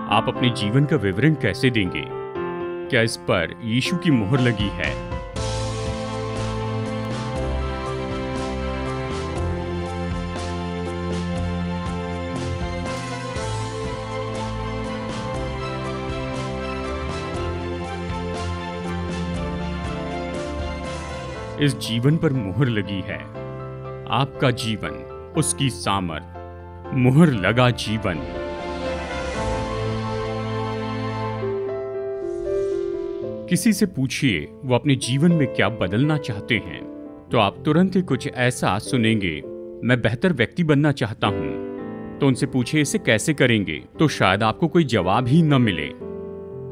आप अपने जीवन का विवरण कैसे देंगे? क्या इस पर यीशु की मुहर लगी है? इस जीवन पर मुहर लगी है। आपका जीवन, उसकी सामर्थ, मुहर लगा जीवन। किसी से पूछिए वो अपने जीवन में क्या बदलना चाहते हैं, तो आप तुरंत ही कुछ ऐसा सुनेंगे, मैं बेहतर व्यक्ति बनना चाहता हूं। तो उनसे पूछिए इसे कैसे करेंगे, तो शायद आपको कोई जवाब ही न मिले।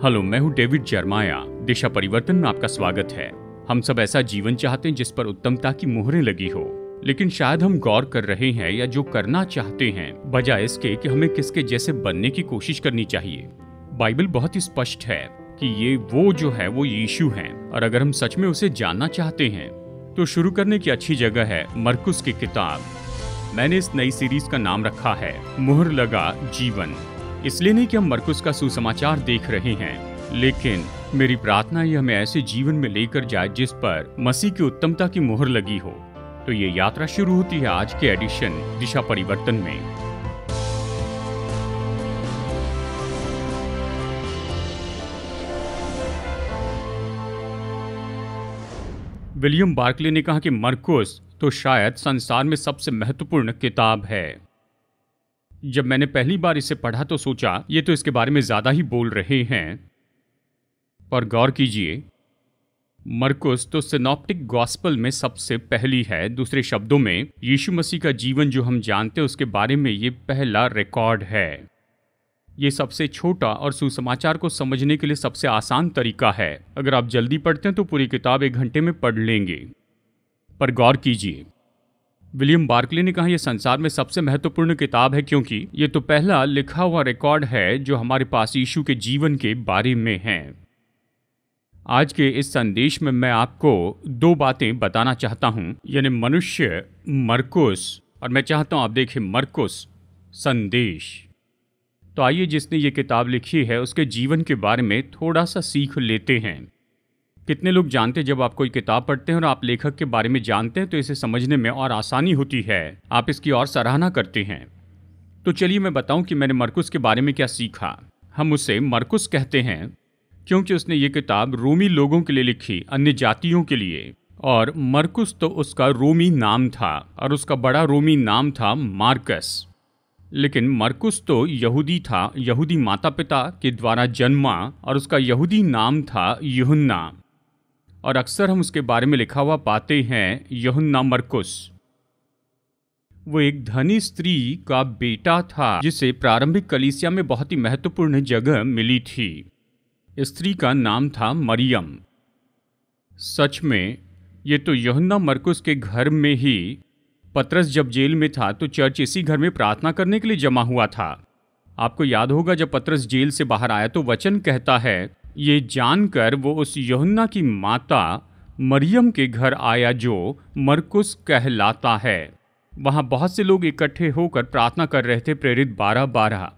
हेलो, मैं हूं डेविड जर्माया। दिशा परिवर्तन में आपका स्वागत है। हम सब ऐसा जीवन चाहते हैं जिस पर उत्तमता की मुहरें लगी हो, लेकिन शायद हम गौर कर रहे हैं या जो करना चाहते हैं बजाय इसके कि हमें किसके जैसे बनने की कोशिश करनी चाहिए। बाइबल बहुत ही स्पष्ट है कि ये वो जो है वो यीशु हैं, और अगर हम सच में उसे जानना चाहते हैं तो शुरू करने की अच्छी जगह है मरकुस की किताब। मैंने इस नई सीरीज का नाम रखा है मुहर लगा जीवन। इसलिए नहीं कि हम मरकुस का सुसमाचार देख रहे हैं, लेकिन मेरी प्रार्थना ये हमें ऐसे जीवन में लेकर जाए जिस पर मसीह की उत्तमता की मुहर लगी हो। तो ये यात्रा शुरू होती है आज के एडिशन दिशा परिवर्तन में। विलियम बार्कले ने कहा कि मरकुस तो शायद संसार में सबसे महत्वपूर्ण किताब है। जब मैंने पहली बार इसे पढ़ा तो सोचा ये तो इसके बारे में ज्यादा ही बोल रहे हैं, पर गौर कीजिए, मरकुस तो सिनॉप्टिक गॉस्पेल में सबसे पहली है। दूसरे शब्दों में, यीशु मसीह का जीवन जो हम जानते हैं उसके बारे में ये पहला रिकॉर्ड है। ये सबसे छोटा और सुसमाचार को समझने के लिए सबसे आसान तरीका है। अगर आप जल्दी पढ़ते हैं तो पूरी किताब 1 घंटे में पढ़ लेंगे। पर गौर कीजिए, विलियम बार्कले ने कहा यह संसार में सबसे महत्वपूर्ण किताब है क्योंकि ये तो पहला लिखा हुआ रिकॉर्ड है जो हमारे पास यीशु के जीवन के बारे में है। आज के इस संदेश में मैं आपको 2 बातें बताना चाहता हूं, यानी मनुष्य मरकुस, और मैं चाहता हूं आप देखें मरकुस संदेश। तो आइए जिसने ये किताब लिखी है उसके जीवन के बारे में थोड़ा सा सीख लेते हैं। कितने लोग जानते हैं जब आप कोई किताब पढ़ते हैं और आप लेखक के बारे में जानते हैं तो इसे समझने में और आसानी होती है, आप इसकी और सराहना करते हैं। तो चलिए मैं बताऊं कि मैंने मरकुस के बारे में क्या सीखा। हम उसे मरकुस कहते हैं क्योंकि उसने ये किताब रोमी लोगों के लिए लिखी, अन्य जातियों के लिए। और मरकुस तो उसका रोमी नाम था और उसका बड़ा रोमी नाम था मार्कस। लेकिन मरकुस तो यहूदी था, यहूदी माता पिता के द्वारा जन्मा, और उसका यहूदी नाम था यूहन्ना। और अक्सर हम उसके बारे में लिखा हुआ पाते हैं यूहन्ना मरकुस। वो एक धनी स्त्री का बेटा था जिसे प्रारंभिक कलीसिया में बहुत ही महत्वपूर्ण जगह मिली थी। स्त्री का नाम था मरियम। सच में ये तो यूहन्ना मरकुस के घर में ही, पतरस जब जेल में था तो चर्च इसी घर में प्रार्थना करने के लिए जमा हुआ था। आपको याद होगा जब पतरस जेल से बाहर आया तो वचन कहता है, ये जानकर वो उस यूहन्ना की माता मरियम के घर आया जो मरकुस कहलाता है। वहां बहुत से लोग इकट्ठे होकर प्रार्थना कर रहे थे। प्रेरित 12:12।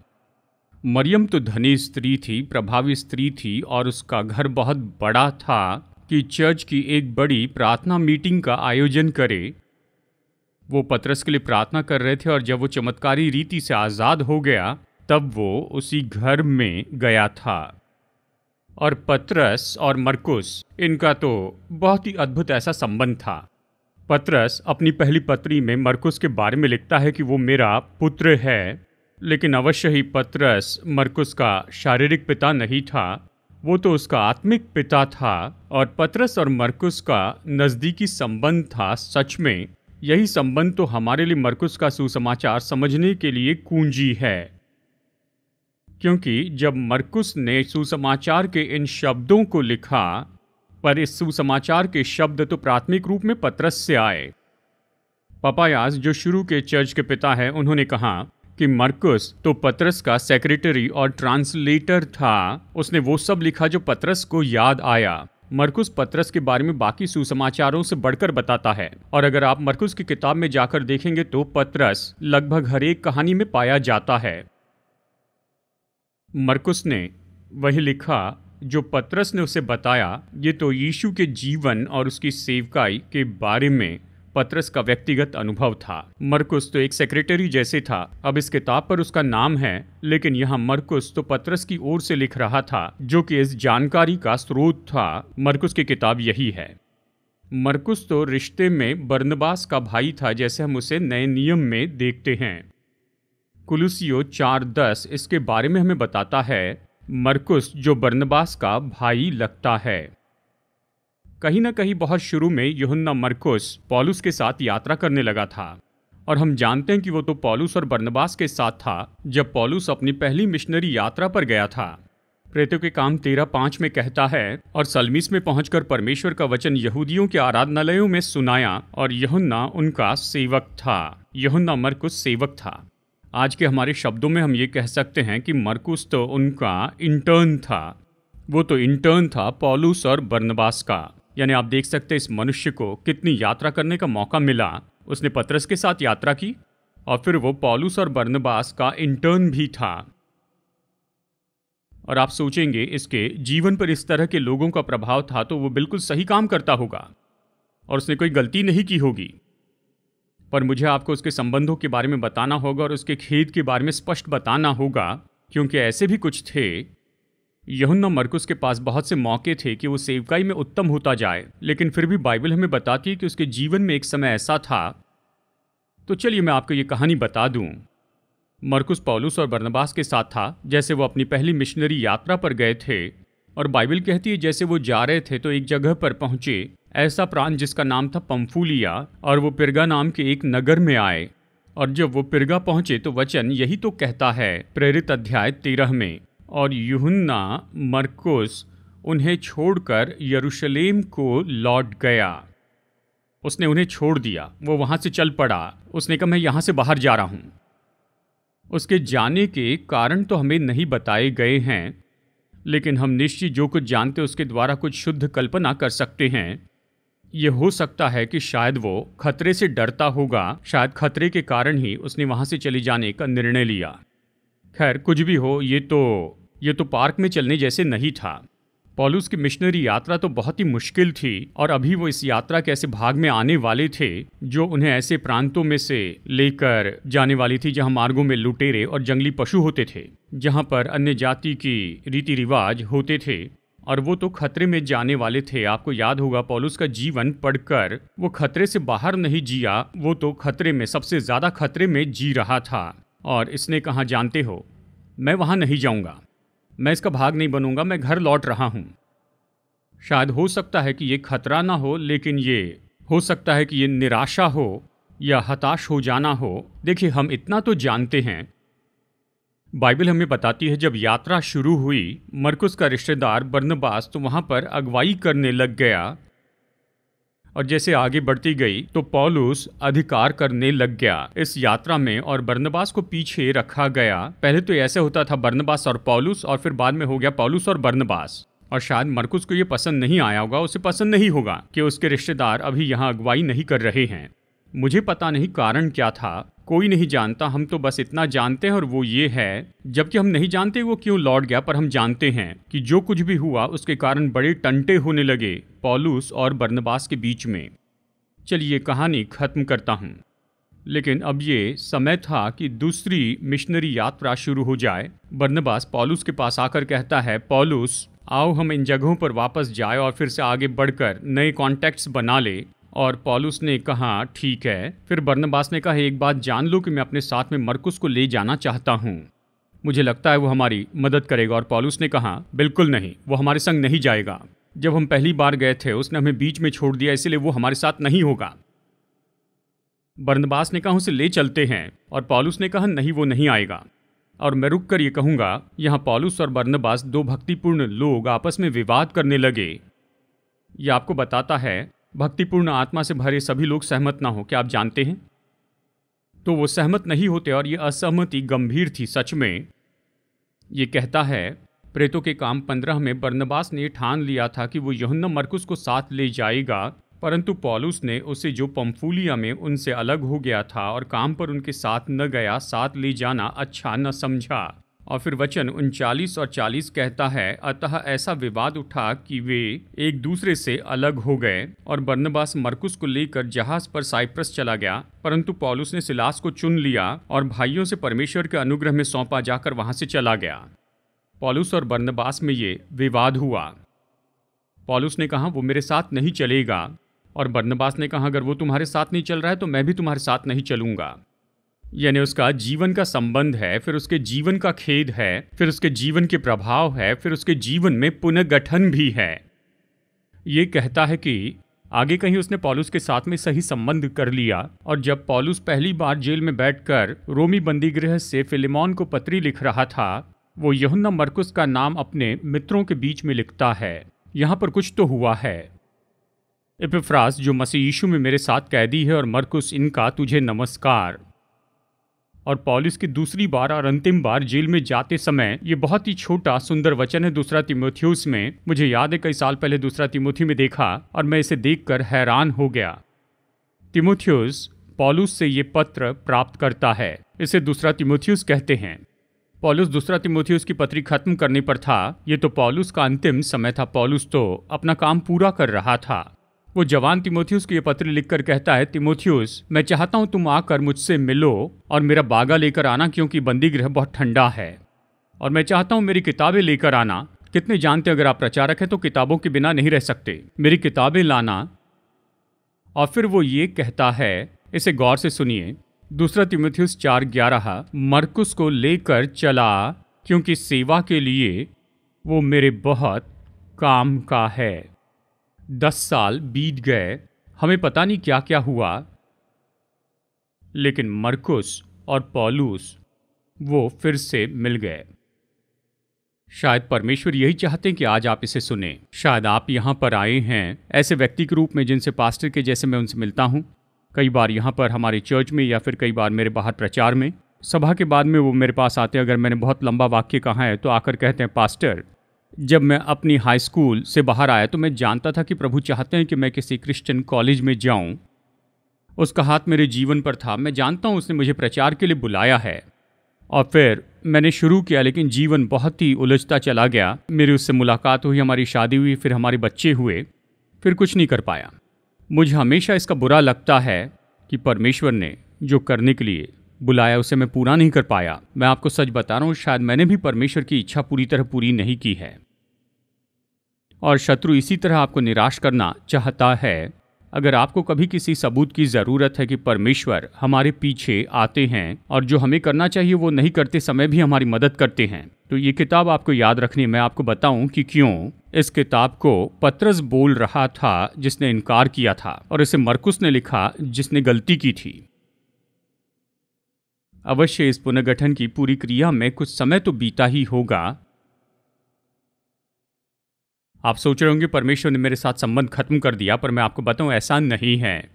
मरियम तो धनी स्त्री थी, प्रभावी स्त्री थी, और उसका घर बहुत बड़ा था कि चर्च की एक बड़ी प्रार्थना मीटिंग का आयोजन करे। वो पतरस के लिए प्रार्थना कर रहे थे और जब वो चमत्कारी रीति से आज़ाद हो गया तब वो उसी घर में गया था। और पतरस और मरकुस, इनका तो बहुत ही अद्भुत ऐसा संबंध था। पतरस अपनी पहली पत्री में मरकुस के बारे में लिखता है कि वो मेरा पुत्र है, लेकिन अवश्य ही पतरस मरकुस का शारीरिक पिता नहीं था, वो तो उसका आत्मिक पिता था। और पतरस और मरकुस का नज़दीकी संबंध था। सच में यही संबंध तो हमारे लिए मरकुस का सुसमाचार समझने के लिए कुंजी है, क्योंकि जब मरकुस ने सुसमाचार के इन शब्दों को लिखा, पर इस सुसमाचार के शब्द तो प्राथमिक रूप में पतरस से आए। पपायास जो शुरू के चर्च के पिता हैं, उन्होंने कहा कि मरकुस तो पतरस का सेक्रेटरी और ट्रांसलेटर था। उसने वो सब लिखा जो पतरस को याद आया। मरकुस पतरस के बारे में बाकी सुसमाचारों से बढ़कर बताता है, और अगर आप मरकुस की किताब में जाकर देखेंगे तो पतरस लगभग हर एक कहानी में पाया जाता है। मरकुस ने वही लिखा जो पतरस ने उसे बताया। ये तो यीशु के जीवन और उसकी सेवकाई के बारे में पतरस का व्यक्तिगत अनुभव था। मरकुस तो एक सेक्रेटरी जैसे था। अब इस किताब पर उसका नाम है, लेकिन यहाँ मरकुस तो पतरस की ओर से लिख रहा था, जो कि इस जानकारी का स्रोत था। मरकुस की किताब यही है। मरकुस तो रिश्ते में बरनबास का भाई था, जैसे हम उसे नए नियम में देखते हैं। कुलुसियो 4:10 इसके बारे में हमें बताता है। मरकुस जो बरनबास का भाई लगता है। कहीं ना कहीं बहुत शुरू में यूहन्ना मरकुस पौलुस के साथ यात्रा करने लगा था, और हम जानते हैं कि वो तो पौलुस और बरनबास के साथ था जब पौलुस अपनी पहली मिशनरी यात्रा पर गया था। प्रेरितों के काम 13:5 में कहता है, और सलमीस में पहुंचकर परमेश्वर का वचन यहूदियों के आराधनालयों में सुनाया, और यूहन्ना उनका सेवक था। यूहन्ना मरकुस सेवक था। आज के हमारे शब्दों में हम ये कह सकते हैं कि मरकुस तो उनका इंटर्न था। वो तो इंटर्न था पौलुस और बरनबास का। यानी आप देख सकते हैं इस मनुष्य को कितनी यात्रा करने का मौका मिला। उसने पतरस के साथ यात्रा की, और फिर वो पौलुस और बरनबास का इंटर्न भी था। और आप सोचेंगे इसके जीवन पर इस तरह के लोगों का प्रभाव था तो वो बिल्कुल सही काम करता होगा और उसने कोई गलती नहीं की होगी। पर मुझे आपको उसके संबंधों के बारे में बताना होगा और उसके खेद के बारे में स्पष्ट बताना होगा, क्योंकि ऐसे भी कुछ थे। यूहन्ना मरकुस के पास बहुत से मौके थे कि वो सेवकाई में उत्तम होता जाए, लेकिन फिर भी बाइबल हमें बताती है कि उसके जीवन में एक समय ऐसा था। तो चलिए मैं आपको ये कहानी बता दूं। मरकुस पौलुस और बरनबास के साथ था जैसे वो अपनी पहली मिशनरी यात्रा पर गए थे, और बाइबल कहती है जैसे वो जा रहे थे तो एक जगह पर पहुंचे, ऐसा प्रांत जिसका नाम था पंफूलिया, और वो पिरगा नाम के एक नगर में आए। और जब वो पिरगा पहुंचे तो वचन यही तो कहता है प्रेरित अध्याय 13 में, और यूहन्ना मरकुस उन्हें छोड़कर यरूशलेम को लौट गया। उसने उन्हें छोड़ दिया, वो वहां से चल पड़ा। उसने कहा मैं यहां से बाहर जा रहा हूं। उसके जाने के कारण तो हमें नहीं बताए गए हैं, लेकिन हम निश्चित जो कुछ जानते उसके द्वारा कुछ शुद्ध कल्पना कर सकते हैं। यह हो सकता है कि शायद वो खतरे से डरता होगा, शायद खतरे के कारण ही उसने वहां से चले जाने का निर्णय लिया। खैर कुछ भी हो, ये तो पार्क में चलने जैसे नहीं था। पौलुस की मिशनरी यात्रा तो बहुत ही मुश्किल थी, और अभी वो इस यात्रा के ऐसे भाग में आने वाले थे जो उन्हें ऐसे प्रांतों में से लेकर जाने वाली थी जहां मार्गों में लुटेरे और जंगली पशु होते थे, जहां पर अन्य जाति की रीति रिवाज होते थे, और वो तो खतरे में जाने वाले थे। आपको याद होगा पौलुस का जीवन पढ़कर, वो खतरे से बाहर नहीं जिया, वो तो खतरे में, सबसे ज्यादा खतरे में जी रहा था। और इसने कहा जानते हो, मैं वहां नहीं जाऊंगा, मैं इसका भाग नहीं बनूंगा, मैं घर लौट रहा हूं। शायद हो सकता है कि ये खतरा ना हो, लेकिन ये हो सकता है कि ये निराशा हो या हताश हो जाना हो। देखिए हम इतना तो जानते हैं, बाइबल हमें बताती है जब यात्रा शुरू हुई, मरकुस का रिश्तेदार बरनबास तो वहां पर अगुवाई करने लग गया, और जैसे आगे बढ़ती गई तो पौलुस अधिकार करने लग गया इस यात्रा में, और बरनबास को पीछे रखा गया। पहले तो ऐसे होता था बरनबास और पौलुस, और फिर बाद में हो गया पौलुस और बरनबास। और शायद मरकुस को ये पसंद नहीं आया होगा, उसे पसंद नहीं होगा कि उसके रिश्तेदार अभी यहाँ अगुवाई नहीं कर रहे हैं। मुझे पता नहीं कारण क्या था, कोई नहीं जानता, हम तो बस इतना जानते हैं, और वो ये है, जबकि हम नहीं जानते वो क्यों लौट गया, पर हम जानते हैं कि जो कुछ भी हुआ उसके कारण बड़े टंटे होने लगे पौलुस और बरनबास के बीच में। चलिए कहानी खत्म करता हूँ, लेकिन अब ये समय था कि दूसरी मिशनरी यात्रा शुरू हो जाए। बरनबास पौलुस के पास आकर कहता है, पौलुस आओ हम इन जगहों पर वापस जाए और फिर से आगे बढ़कर नए कॉन्टैक्ट्स बना ले। और पौलुस ने कहा ठीक है। फिर बरनबास ने कहा एक बात जान लो कि मैं अपने साथ में मरकुस को ले जाना चाहता हूँ, मुझे लगता है वो हमारी मदद करेगा। और पौलुस ने कहा बिल्कुल नहीं, वो हमारे संग नहीं जाएगा। जब हम पहली बार गए थे उसने हमें बीच में छोड़ दिया, इसलिए वो हमारे साथ नहीं होगा। बरनबास ने कहा उसे ले चलते हैं, और पौलुस ने कहा नहीं वो नहीं आएगा। और मैं रुक कर ये कहूँगा, यहाँ पौलुस और बरनबास दो भक्तिपूर्ण लोग आपस में विवाद करने लगे। ये आपको बताता है भक्तिपूर्ण आत्मा से भरे सभी लोग सहमत ना हो, क्या आप जानते हैं? तो वो सहमत नहीं होते, और ये असहमति गंभीर थी सच में। ये कहता है प्रेरितों के काम 15 में बरनबास ने ठान लिया था कि वो यूहन्ना मरकुस को साथ ले जाएगा, परंतु पौलुस ने उसे जो पंफूलिया में उनसे अलग हो गया था और काम पर उनके साथ न गया, साथ ले जाना अच्छा न समझा। और फिर वचन 39 और 40 कहता है, अतः ऐसा विवाद उठा कि वे एक दूसरे से अलग हो गए और बरनबास मरकुस को लेकर जहाज पर साइप्रस चला गया, परंतु पौलुस ने सिलास को चुन लिया और भाइयों से परमेश्वर के अनुग्रह में सौंपा जाकर वहां से चला गया। पौलुस और बरनबास में ये विवाद हुआ। पौलुस ने कहा वो मेरे साथ नहीं चलेगा, और बरनबास ने कहा अगर वो तुम्हारे साथ नहीं चल रहा है तो मैं भी तुम्हारे साथ नहीं चलूंगा। यानी उसका जीवन का संबंध है, फिर उसके जीवन का खेद है, फिर उसके जीवन के प्रभाव है, फिर उसके जीवन में पुनर्गठन भी है। ये कहता है कि आगे कहीं उसने पौलुस के साथ में सही संबंध कर लिया, और जब पौलुस पहली बार जेल में बैठकर रोमी बंदीगृह से फिलेमोन को पत्री लिख रहा था, वो यूहन्ना मरकुस का नाम अपने मित्रों के बीच में लिखता है। यहां पर कुछ तो हुआ है। एपिफ्रास जो मसीह यीशु में मेरे साथ कैदी है, और मरकुस इनका तुझे नमस्कार। और पौलुस की दूसरी बार और अंतिम बार जेल में जाते समय ये बहुत ही छोटा सुंदर वचन है दूसरा तीमुथियुस में। मुझे याद है कई साल पहले दूसरा तीमुथी में देखा और मैं इसे देखकर हैरान हो गया। तीमुथियुस पौलुस से ये पत्र प्राप्त करता है, इसे दूसरा तीमुथियुस कहते हैं। पौलुस दूसरा तीमुथियुस की पत्री खत्म करने पर था। ये तो पौलुस का अंतिम समय था। पौलुस तो अपना काम पूरा कर रहा था। वो जवान तीमुथियुस को ये पत्र लिखकर कहता है, तीमुथियुस मैं चाहता हूं तुम आकर मुझसे मिलो और मेरा बागा लेकर आना, क्योंकि बंदीगृह बहुत ठंडा है, और मैं चाहता हूं मेरी किताबें लेकर आना। कितने जानते अगर आप प्रचारक हैं तो किताबों के बिना नहीं रह सकते। मेरी किताबें लाना। और फिर वो ये कहता है, इसे गौर से सुनिए, दूसरा तीमुथियुस 4:11 मरकुस को लेकर चला क्योंकि सेवा के लिए वो मेरे बहुत काम का है। 10 साल बीत गए, हमें पता नहीं क्या क्या हुआ, लेकिन मरकुस और पौलुस वो फिर से मिल गए। शायद परमेश्वर यही चाहते हैं कि आज आप इसे सुने। शायद आप यहाँ पर आए हैं ऐसे व्यक्ति के रूप में जिनसे पास्टर के जैसे मैं उनसे मिलता हूँ, कई बार यहाँ पर हमारे चर्च में या फिर कई बार मेरे बाहर प्रचार में। सभा के बाद में वो मेरे पास आते हैं, अगर मैंने बहुत लंबा वाक्य कहा है तो आकर कहते हैं, पास्टर जब मैं अपनी हाई स्कूल से बाहर आया तो मैं जानता था कि प्रभु चाहते हैं कि मैं किसी क्रिश्चियन कॉलेज में जाऊं। उसका हाथ मेरे जीवन पर था। मैं जानता हूं उसने मुझे प्रचार के लिए बुलाया है, और फिर मैंने शुरू किया, लेकिन जीवन बहुत ही उलझता चला गया। मेरी उससे मुलाकात हुई, हमारी शादी हुई, फिर हमारे बच्चे हुए, फिर कुछ नहीं कर पाया। मुझे हमेशा इसका बुरा लगता है कि परमेश्वर ने जो करने के लिए बुलाया उसे मैं पूरा नहीं कर पाया। मैं आपको सच बता रहा हूँ, शायद मैंने भी परमेश्वर की इच्छा पूरी तरह पूरी नहीं की है, और शत्रु इसी तरह आपको निराश करना चाहता है। अगर आपको कभी किसी सबूत की ज़रूरत है कि परमेश्वर हमारे पीछे आते हैं और जो हमें करना चाहिए वो नहीं करते समय भी हमारी मदद करते हैं, तो ये किताब आपको याद रखनी है। मैं आपको बताऊं कि क्यों इस किताब को पतरस बोल रहा था जिसने इनकार किया था, और इसे मरकुस ने लिखा जिसने गलती की थी। अवश्य इस पुनर्गठन की पूरी क्रिया में कुछ समय तो बीता ही होगा। आप सोच रहे होंगे परमेश्वर ने मेरे साथ संबंध खत्म कर दिया, पर मैं आपको बताऊं ऐसा नहीं है।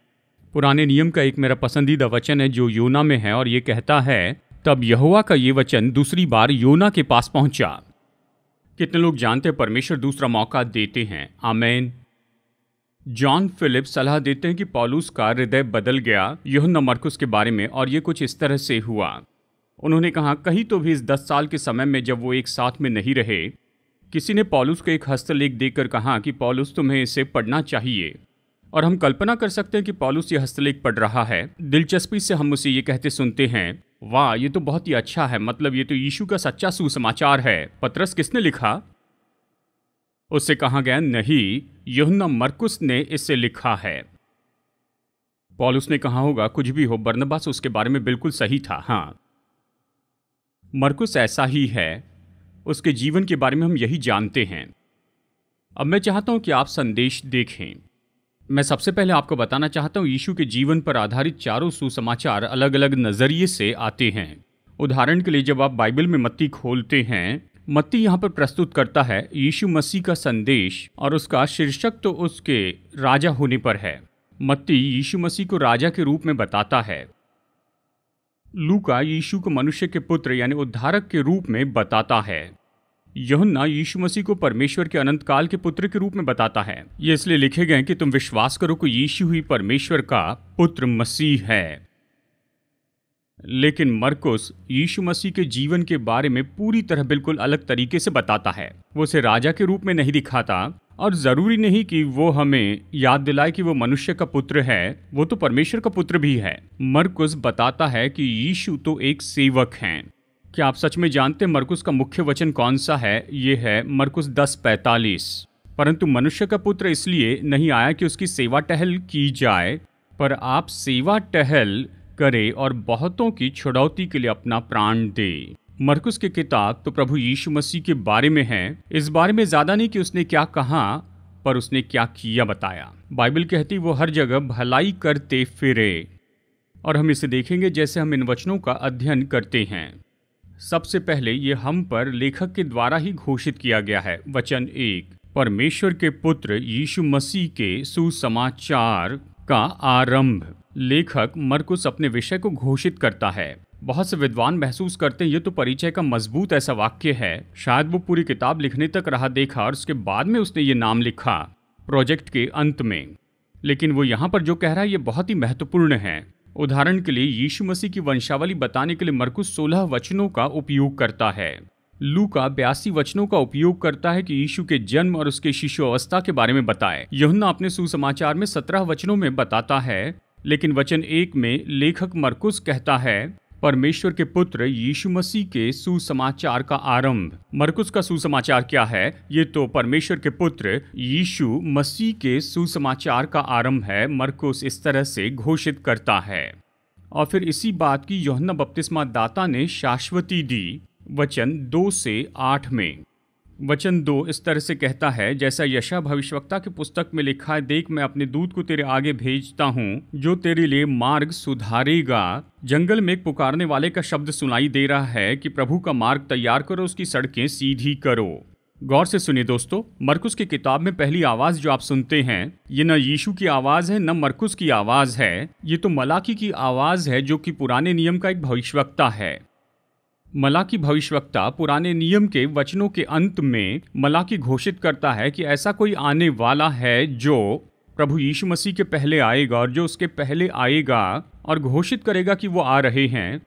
पुराने नियम का एक मेरा पसंदीदा वचन है जो योना में है, और ये कहता है, तब यहोवा का ये वचन दूसरी बार योना के पास पहुंचा। कितने लोग जानते हैं परमेश्वर दूसरा मौका देते हैं? आमीन। जॉन फिलिप सलाह देते हैं कि पौलुस का हृदय बदल गया यूहन्ना मरकुस के बारे में, और ये कुछ इस तरह से हुआ। उन्होंने कहा, कहीं तो भी इस 10 साल के समय में जब वो एक साथ में नहीं रहे, किसी ने पौलुस को एक हस्तलेख देकर कहा कि पौलुस तुम्हें इसे पढ़ना चाहिए। और हम कल्पना कर सकते हैं कि पौलुस ये हस्तलेख पढ़ रहा है। दिलचस्पी से हम उसे ये कहते सुनते हैं, वाह ये तो बहुत ही अच्छा है, मतलब ये तो यीशु का सच्चा सुसमाचार है। पतरस किसने लिखा? उससे कहा गया, नहीं, यूहन्ना मरकुस ने इसे लिखा है। पौलुस ने कहा होगा, कुछ भी हो, बरनबास उसके बारे में बिल्कुल सही था। हाँ, मरकुस ऐसा ही है, उसके जीवन के बारे में हम यही जानते हैं। अब मैं चाहता हूं कि आप संदेश देखें। मैं सबसे पहले आपको बताना चाहता हूं, यीशु के जीवन पर आधारित चारों सुसमाचार अलग अलग नजरिए से आते हैं। उदाहरण के लिए जब आप बाइबल में मत्ती खोलते हैं, मत्ती यहाँ पर प्रस्तुत करता है यीशु मसीह का संदेश, और उसका शीर्षक तो उसके राजा होने पर है। मत्ती यीशु मसीह को राजा के रूप में बताता है। लूका यीशु को मनुष्य के पुत्र यानी उद्धारक के रूप में बताता है। यूहन्ना यीशु मसीह को परमेश्वर के अनंत काल के पुत्र के रूप में बताता है। ये इसलिए लिखे गए कि तुम विश्वास करो कि यीशु ही परमेश्वर का पुत्र मसीह है। लेकिन मरकुस यीशु मसीह के जीवन के बारे में पूरी तरह बिल्कुल अलग तरीके से बताता है। वो उसे राजा के रूप में नहीं दिखाता, और जरूरी नहीं कि वो हमें याद दिलाए कि वो मनुष्य का पुत्र है, वो तो परमेश्वर का पुत्र भी है। मरकुस बताता है कि यीशु तो एक सेवक हैं। क्या आप सच में जानते हैं मरकुस का मुख्य वचन कौन सा है? ये है मरकुस 10:45। परंतु मनुष्य का पुत्र इसलिए नहीं आया कि उसकी सेवा टहल की जाए, पर आप सेवा टहल करे और बहुतों की छुड़ौती के लिए अपना प्राण दे। मरकुस की किताब तो प्रभु यीशु मसीह के बारे में है। इस बारे में ज्यादा नहीं कि उसने क्या कहा, पर उसने क्या किया बताया। बाइबल कहती वो हर जगह भलाई करते फिरे, और हम इसे देखेंगे जैसे हम इन वचनों का अध्ययन करते हैं। सबसे पहले ये हम पर लेखक के द्वारा ही घोषित किया गया है। वचन 1, परमेश्वर के पुत्र यीशु मसीह के सुसमाचार का आरंभ। लेखक मरकुस अपने विषय को घोषित करता है। बहुत से विद्वान महसूस करते हैं ये तो परिचय का मजबूत ऐसा वाक्य है। शायद वो पूरी किताब लिखने तक रहा देखा और उसके बाद में उसने ये नाम लिखा प्रोजेक्ट के अंत में। लेकिन वो यहाँ पर जो कह रहा है ये बहुत ही महत्वपूर्ण है। उदाहरण के लिए यीशु मसीह की वंशावली बताने के लिए मरकुस 16 वचनों का उपयोग करता है। लूका 82 वचनों का उपयोग करता है कि यीशु के जन्म और उसके शिशु अवस्था के बारे में बताए। यूहन्ना अपने सुसमाचार में 17 वचनों में बताता है, लेकिन वचन 1 में लेखक मरकुस कहता है परमेश्वर के पुत्र यीशु मसीह के सुसमाचार का आरंभ। मरकुस का सुसमाचार क्या है? ये तो परमेश्वर के पुत्र यीशु मसीह के सुसमाचार का आरंभ है। मरकुस इस तरह से घोषित करता है। और फिर इसी बात की यूहन्ना बपतिस्मा दाता ने शाश्वती दी। वचन 2 से 8 में वचन 2 इस तरह से कहता है, जैसा यशायाह भविष्यवक्ता की पुस्तक में लिखा है, देख मैं अपने दूत को तेरे आगे भेजता हूँ जो तेरे लिए मार्ग सुधारेगा। जंगल में एक पुकारने वाले का शब्द सुनाई दे रहा है कि प्रभु का मार्ग तैयार करो, उसकी सड़कें सीधी करो। गौर से सुनिए दोस्तों, मरकुस की किताब में पहली आवाज जो आप सुनते हैं ये न यीशु की आवाज है न मरकुस की आवाज है, ये तो मलाकी की आवाज है जो कि पुराने नियम का एक भविष्यवक्ता है। मलाकी भविष्यवक्ता पुराने नियम के वचनों के अंत में मलाकी घोषित करता है कि ऐसा कोई आने वाला है जो प्रभु यीशु मसीह के पहले आएगा और जो उसके पहले आएगा और घोषित करेगा कि वो आ रहे हैं।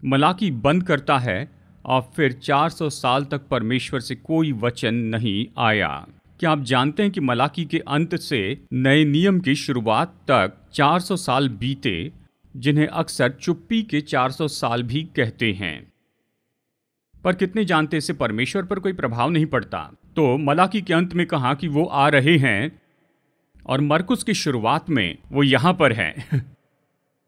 मलाकी बंद करता है और फिर 400 साल तक परमेश्वर से कोई वचन नहीं आया। क्या आप जानते हैं कि मलाकी के अंत से नए नियम की शुरुआत तक 400 साल बीते, जिन्हें अक्सर चुप्पी के 400 साल भी कहते हैं। पर कितने जानते इससे परमेश्वर पर कोई प्रभाव नहीं पड़ता। तो मलाकी के अंत में कहा कि वो आ रहे हैं और मरकुस की शुरुआत में वो यहां पर हैं।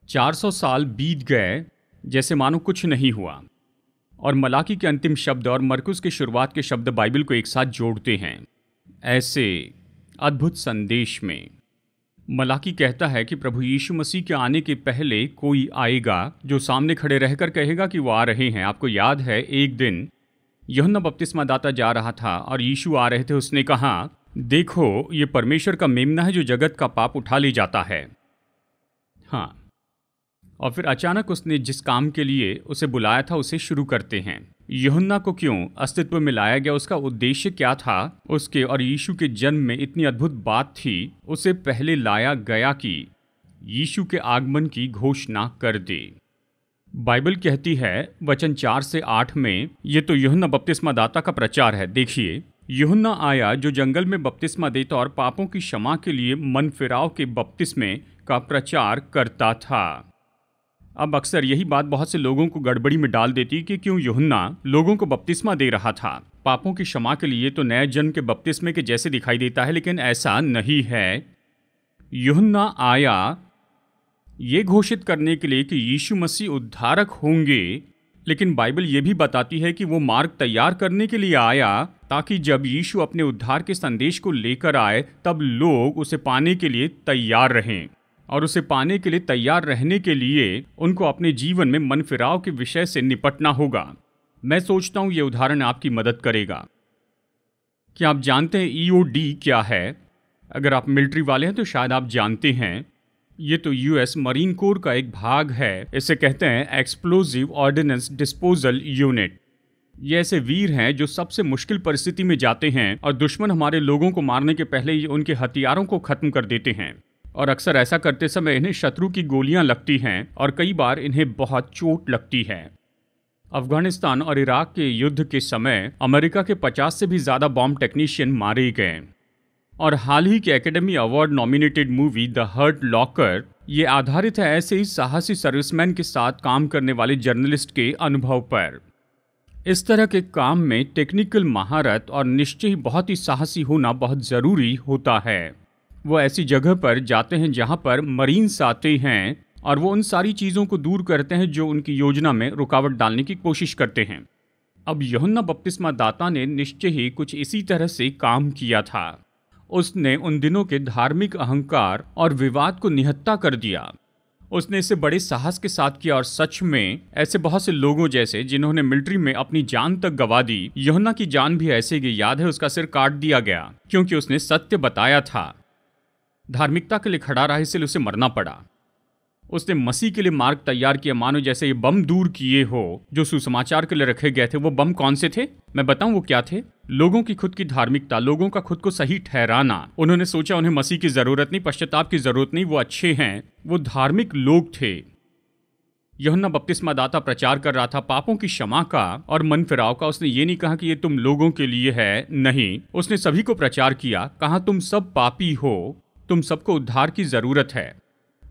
400 साल बीत गए जैसे मानो कुछ नहीं हुआ, और मलाकी के अंतिम शब्द और मरकुस की शुरुआत के शब्द बाइबल को एक साथ जोड़ते हैं। ऐसे अद्भुत संदेश में मलाकी कहता है कि प्रभु यीशु मसीह के आने के पहले कोई आएगा जो सामने खड़े रहकर कहेगा कि वो आ रहे हैं। आपको याद है एक दिन यूहन्ना बपतिस्मा दाता जा रहा था और यीशु आ रहे थे। उसने कहा, देखो ये परमेश्वर का मेमना है जो जगत का पाप उठा ले जाता है। हाँ, और फिर अचानक उसने जिस काम के लिए उसे बुलाया था उसे शुरू करते हैं। यूहन्ना को क्यों अस्तित्व में लाया गया, उसका उद्देश्य क्या था? उसके और यीशु के जन्म में इतनी अद्भुत बात थी, उसे पहले लाया गया कि यीशु के आगमन की घोषणा कर दे। बाइबल कहती है वचन 4 से 8 में, ये तो यूहन्ना बपतिस्मा दाता का प्रचार है। देखिए, यूहन्ना आया जो जंगल में बपतिस्मा देता और पापों की क्षमा के लिए मन फिराव के बपतिस्मे का प्रचार करता था। अब अक्सर यही बात बहुत से लोगों को गड़बड़ी में डाल देती कि क्यों यूहन्ना लोगों को बपतिस्मा दे रहा था पापों की क्षमा के लिए, तो नए जन्म के बपतिस्मे के जैसे दिखाई देता है, लेकिन ऐसा नहीं है। यूहन्ना आया ये घोषित करने के लिए कि यीशु मसीह उद्धारक होंगे, लेकिन बाइबल ये भी बताती है कि वो मार्ग तैयार करने के लिए आया ताकि जब यीशु अपने उद्धार के संदेश को लेकर आए तब लोग उसे पाने के लिए तैयार रहें। और उसे पाने के लिए तैयार रहने के लिए उनको अपने जीवन में मन फिराव के विषय से निपटना होगा। मैं सोचता हूं ये उदाहरण आपकी मदद करेगा। क्या आप जानते हैं EOD क्या है? अगर आप मिलिट्री वाले हैं तो शायद आप जानते हैं। ये तो US मरीन कोर का एक भाग है। इसे कहते हैं एक्सप्लोजिव ऑर्डिनेंस डिस्पोजल यूनिट। ये ऐसे वीर हैं जो सबसे मुश्किल परिस्थिति में जाते हैं और दुश्मन हमारे लोगों को मारने के पहले ही उनके हथियारों को खत्म कर देते हैं। और अक्सर ऐसा करते समय इन्हें शत्रु की गोलियां लगती हैं और कई बार इन्हें बहुत चोट लगती है। अफगानिस्तान और इराक के युद्ध के समय अमेरिका के 50 से भी ज़्यादा बॉम्ब टेक्नीशियन मारे गए। और हाल ही के Academy Award nominated movie The Hurt Locker ये आधारित है ऐसे ही साहसी सर्विसमैन के साथ काम करने वाले जर्नलिस्ट के अनुभव पर। इस तरह के काम में टेक्निकल महारत और निश्चय ही बहुत ही साहसी होना बहुत ज़रूरी होता है। वो ऐसी जगह पर जाते हैं जहां पर मरीन्स आते हैं और वो उन सारी चीज़ों को दूर करते हैं जो उनकी योजना में रुकावट डालने की कोशिश करते हैं। अब यूहन्ना बपतिस्मा दाता ने निश्चय ही कुछ इसी तरह से काम किया था। उसने उन दिनों के धार्मिक अहंकार और विवाद को निहत्था कर दिया। उसने इसे बड़े साहस के साथ किया और सच में ऐसे बहुत से लोगों जैसे जिन्होंने मिलिट्री में अपनी जान तक गंवा दी, यूहन्ना की जान भी ऐसे गई। याद है, उसका सिर काट दिया गया क्योंकि उसने सत्य बताया था। धार्मिकता के लिए खड़ा रहा, इसलिए उसे मरना पड़ा। उसने मसीह के लिए मार्ग तैयार किया, मानो जैसे ये बम दूर किए हो जो सुसमाचार के लिए रखे गए थे। वो बम कौन से थे? मैं बताऊं वो क्या थे? लोगों की खुद की धार्मिकता, लोगों का खुद को सही ठहराना। उन्होंने सोचा उन्हें मसीह की जरूरत नहीं, पश्चाताप की जरूरत नहीं, वो अच्छे हैं, वो धार्मिक लोग थे। यूहन्ना बपतिस्मा दाता प्रचार कर रहा था पापों की क्षमा का और मन फिराव का। उसने ये नहीं कहा कि ये तुम लोगों के लिए है, नहीं, उसने सभी को प्रचार किया। कहा तुम सब पापी हो, तुम सबको उद्धार की जरूरत है।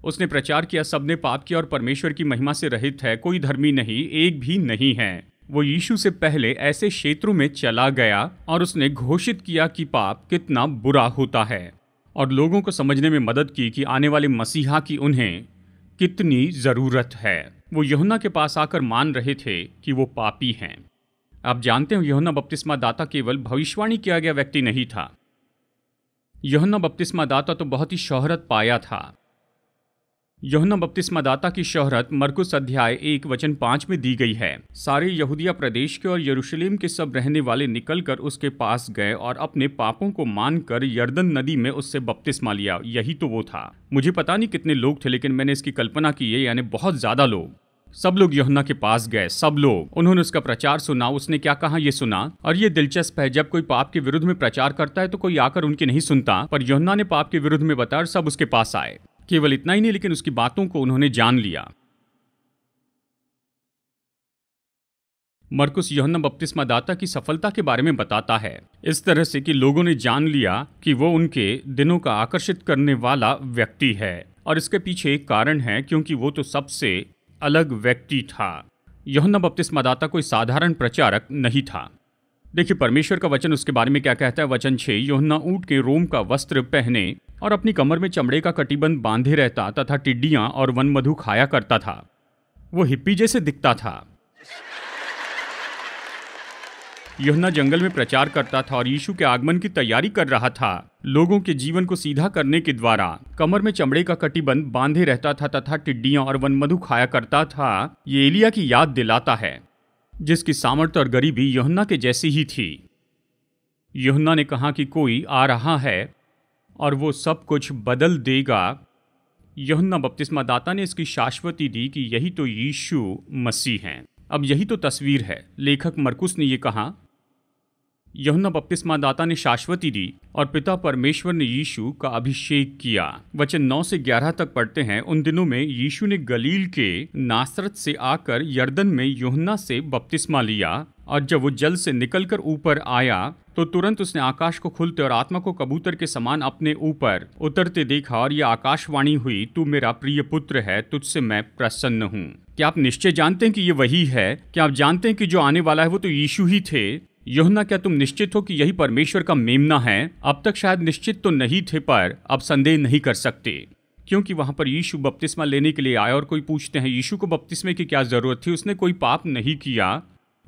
उसने प्रचार किया सबने पाप किया और परमेश्वर की महिमा से रहित है, कोई धर्मी नहीं, एक भी नहीं है। वो यीशु से पहले ऐसे क्षेत्रों में चला गया और उसने घोषित किया कि पाप कितना बुरा होता है और लोगों को समझने में मदद की कि आने वाले मसीहा की उन्हें कितनी जरूरत है। वो यूहन्ना के पास आकर मान रहे थे कि वो पापी हैं। आप जानते हो, यूहन्ना बपतिस्मा दाता केवल भविष्यवाणी किया गया व्यक्ति नहीं था। यूहन्ना बपतिस्मा दाता तो बहुत ही शोहरत पाया था। यूहन्ना बपतिस्मा दाता की शोहरत मरकुस अध्याय 1 वचन 5 में दी गई है। सारे यहूदिया प्रदेश के और यरूशलेम के सब रहने वाले निकलकर उसके पास गए और अपने पापों को मानकर यरदन नदी में उससे बपतिस्मा लिया। यही तो वो था। मुझे पता नहीं कितने लोग थे, लेकिन मैंने इसकी कल्पना की है, यानी बहुत ज्यादा लोग। सब लोग यूहन्ना के पास गए, सब लोग। उन्होंने उसका प्रचार सुना। उसने क्या कहा ये सुना। और ये दिलचस्प है, जब कोई पाप के विरुद्ध में प्रचार करता है तो कोई आकर उनकी नहीं सुनता, पर यूहन्ना ने पाप के विरुद्ध में बताया और सब उसके पास आए। केवल इतना ही नहीं, लेकिन उसकी बातों को उन्होंने जान लिया। मरकुस यूहन्ना बपतिस्मा दाता की सफलता के बारे में बताता है इस तरह से कि लोगों ने जान लिया कि वो उनके दिनों का आकर्षित करने वाला व्यक्ति है। और इसके पीछे एक कारण है, क्योंकि वो तो सबसे अलग व्यक्ति था। यूहन्ना बपतिस्मा दाता कोई साधारण प्रचारक नहीं था। देखिए परमेश्वर का वचन उसके बारे में क्या कहता है। वचन 6, यूहन्ना ऊंट के रोम का वस्त्र पहने और अपनी कमर में चमड़े का कटिबंध बांधे रहता तथा टिड्डियां और वनमधु खाया करता था। वो हिप्पी जैसे दिखता था। यूहन्ना जंगल में प्रचार करता था और यीशु के आगमन की तैयारी कर रहा था। लोगों के जीवन को सीधा करने के द्वारा कमर में चमड़े का कटिबंध बांधे रहता था तथा टिड्डियां और वनमधु खाया करता था। ये एलिया की याद दिलाता है, जिसकी सामर्थ्य और गरीबी यूहन्ना के जैसी ही थी। यूहन्ना ने कहा कि कोई आ रहा है और वो सब कुछ बदल देगा। यूहन्ना बपतिस्मा दाता ने इसकी शाश्वती दी कि यही तो यीशु मसीह हैं। अब यही तो तस्वीर है। लेखक मरकुस ने ये कहा, यूहन्ना बपतिस्मा दाता ने शाश्वती दी और पिता परमेश्वर ने यीशु का अभिषेक किया। वचन 9 से 11 तक पढ़ते हैं। उन दिनों में यीशु ने गलील के नासरत से आकर यरदन में यूहन्ना से बपतिस्मा लिया और जब वो जल से निकलकर ऊपर आया तो तुरंत उसने आकाश को खुलते और आत्मा को कबूतर के समान अपने ऊपर उतरते देखा और यह आकाशवाणी हुई, तू मेरा प्रिय पुत्र है, तुझसे मैं प्रसन्न हूँ। क्या आप निश्चय जानते हैं कि ये वही है? क्या आप जानते हैं कि जो आने वाला है वो तो यीशु ही थे? यूहन्ना, क्या तुम निश्चित हो कि यही परमेश्वर का मेमना है? अब तक शायद निश्चित तो नहीं थे, पर अब संदेह नहीं कर सकते, क्योंकि वहां पर यीशु बपतिस्मा लेने के लिए आए। और कोई पूछते हैं यीशु को बपतिस्मे की क्या जरूरत थी? उसने कोई पाप नहीं किया।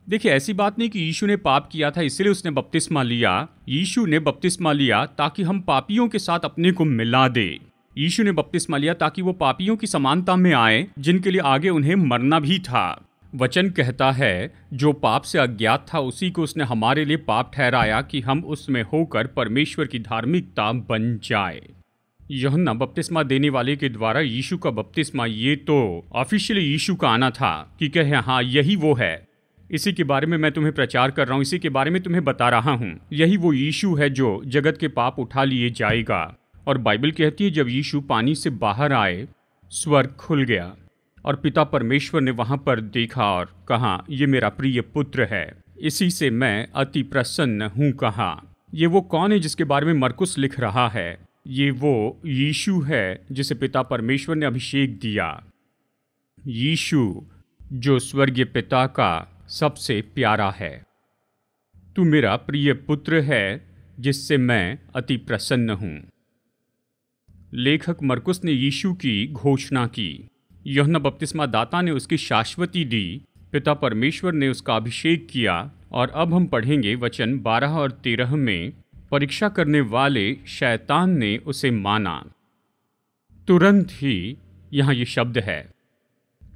देखिए ऐसी बात नहीं कि यीशु ने पाप किया था इसलिए उसने बपतिस्मा लिया। यीशु ने बपतिस्मा लिया ताकि हम पापियों के साथ अपने को मिला दे। यीशु ने बपतिस्मा लिया ताकि वो पापियों की समानता में आए, जिनके लिए आगे उन्हें मरना भी था। वचन कहता है जो पाप से अज्ञात था उसी को उसने हमारे लिए पाप ठहराया कि हम उसमें होकर परमेश्वर की धार्मिकता बन जाए। यूहन्ना बपतिस्मा देने वाले के द्वारा यीशु का बपतिस्मा, ये तो ऑफिशियली यीशु का आना था कि कहे हाँ यही वो है। इसी के बारे में मैं तुम्हें प्रचार कर रहा हूँ, इसी के बारे में तुम्हें बता रहा हूँ। यही वो यीशु है जो जगत के पाप उठा लिए जाएगा। और बाइबल कहती है जब यीशु पानी से बाहर आए, स्वर्ग खुल गया और पिता परमेश्वर ने वहां पर देखा और कहा, ये मेरा प्रिय पुत्र है, इसी से मैं अति प्रसन्न हूं कहा। ये वो कौन है जिसके बारे में मरकुस लिख रहा है? ये वो यीशु है जिसे पिता परमेश्वर ने अभिषेक दिया। यीशु जो स्वर्गीय पिता का सबसे प्यारा है। तू मेरा प्रिय पुत्र है जिससे मैं अति प्रसन्न हूं। लेखक मरकुस ने यीशु की घोषणा की। यूहन्ना बपतिस्मा दाता ने उसकी शाश्वती दी। पिता परमेश्वर ने उसका अभिषेक किया। और अब हम पढ़ेंगे वचन 12 और 13 में, परीक्षा करने वाले शैतान ने उसे माना। तुरंत ही, यहाँ ये शब्द है,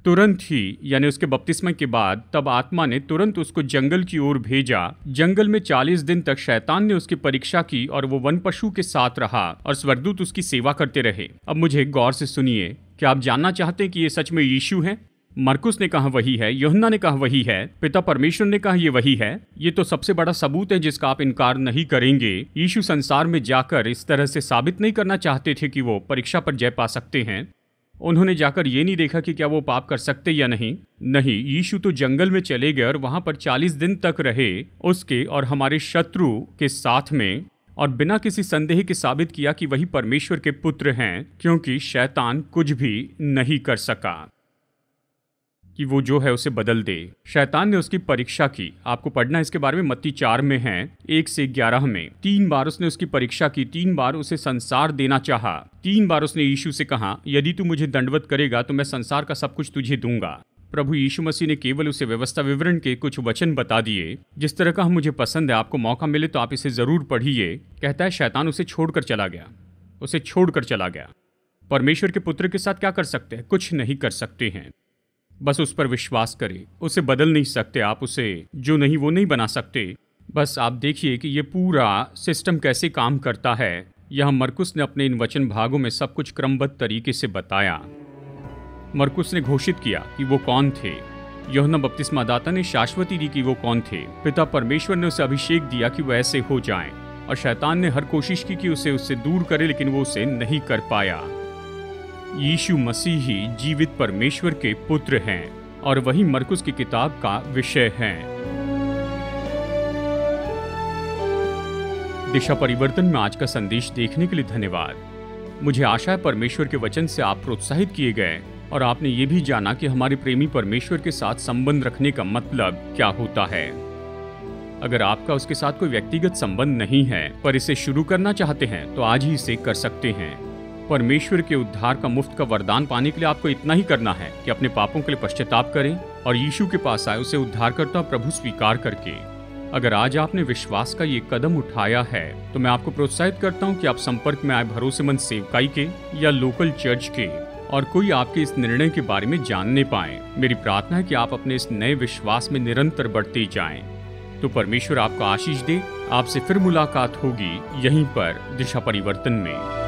तुरंत ही, यानी उसके बपतिस्मा के बाद तब आत्मा ने तुरंत उसको जंगल की ओर भेजा। जंगल में 40 दिन तक शैतान ने उसकी परीक्षा की और वो वन पशु के साथ रहा और स्वर्गदूत उसकी सेवा करते रहे। अब मुझे गौर से सुनिए, क्या आप जानना चाहते हैं कि ये सच में यीशु है? मरकुस ने कहा वही है, यूहन्ना ने कहा वही है, पिता परमेश्वर ने कहा ये वही है। ये तो सबसे बड़ा सबूत है जिसका आप इनकार नहीं करेंगे। यीशु संसार में जाकर इस तरह से साबित नहीं करना चाहते थे कि वो परीक्षा पर जय पा सकते हैं। उन्होंने जाकर ये नहीं देखा कि क्या वो पाप कर सकते या नहीं। नहीं, यीशु तो जंगल में चले गए और वहां पर 40 दिन तक रहे, उसके और हमारे शत्रु के साथ में, और बिना किसी संदेह के साबित किया कि वही परमेश्वर के पुत्र हैं, क्योंकि शैतान कुछ भी नहीं कर सका कि वो जो है उसे बदल दे। शैतान ने उसकी परीक्षा की। आपको पढ़ना इसके बारे में मत्ती 4 में है, 1 से 11 में। 3 बार उसने उसकी परीक्षा की, 3 बार उसे संसार देना चाहा। 3 बार उसने यीशु से कहा, यदि तू मुझे दंडवत करेगा तो मैं संसार का सब कुछ तुझे दूंगा। प्रभु यीशु मसीह ने केवल उसे व्यवस्था विवरण के कुछ वचन बता दिए। जिस तरह का मुझे पसंद है, आपको मौका मिले तो आप इसे जरूर पढ़िए। कहता है शैतान उसे छोड़कर चला गया, उसे छोड़कर चला गया। परमेश्वर के पुत्र के साथ क्या कर सकते हैं? कुछ नहीं कर सकते हैं। बस उस पर विश्वास करें। उसे बदल नहीं सकते आप, उसे जो नहीं वो नहीं बना सकते। बस आप देखिए कि ये पूरा सिस्टम कैसे काम करता है। यह मरकुस ने अपने इन वचन भागों में सब कुछ क्रमबद्ध तरीके से बताया। मरकुस ने घोषित किया कि वो कौन थे। यूहन्ना बपतिस्मा दाता ने शाश्वती दी कि वो कौन थे। पिता परमेश्वर ने उसे अभिषेक दिया कि वो ऐसे हो जाएं, और शैतान ने हर कोशिश की कि उसे उससे दूर करे, लेकिन वो उसे नहीं कर पाया। यीशु मसीह ही जीवित परमेश्वर के पुत्र हैं और वही मरकुस की किताब का विषय है। दिशा परिवर्तन में आज का संदेश देखने के लिए धन्यवाद। मुझे आशा है परमेश्वर के वचन से आप प्रोत्साहित किए गए और आपने ये भी जाना कि हमारे प्रेमी परमेश्वर के साथ संबंध रखने का मतलब क्या होता है। अगर आपका उसके साथ कोई व्यक्तिगत संबंध नहीं है पर इसे शुरू करना चाहते हैं तो आज ही इसे कर सकते हैं। परमेश्वर के उद्धार का मुफ्त का वरदान पाने के लिए आपको इतना ही करना है कि अपने पापों के लिए पश्चाताप करें और यीशु के पास आए, उसे उद्धारकर्ता प्रभु स्वीकार करके। अगर आज आपने विश्वास का ये कदम उठाया है तो मैं आपको प्रोत्साहित करता हूँ कि आप संपर्क में आए भरोसेमंद सेवकाई के या लोकल चर्च के, और कोई आपके इस निर्णय के बारे में जानने पाए। मेरी प्रार्थना है कि आप अपने इस नए विश्वास में निरंतर बढ़ते जाएं। तो परमेश्वर आपको आशीष दे। आपसे फिर मुलाकात होगी यहीं पर दिशा परिवर्तन में।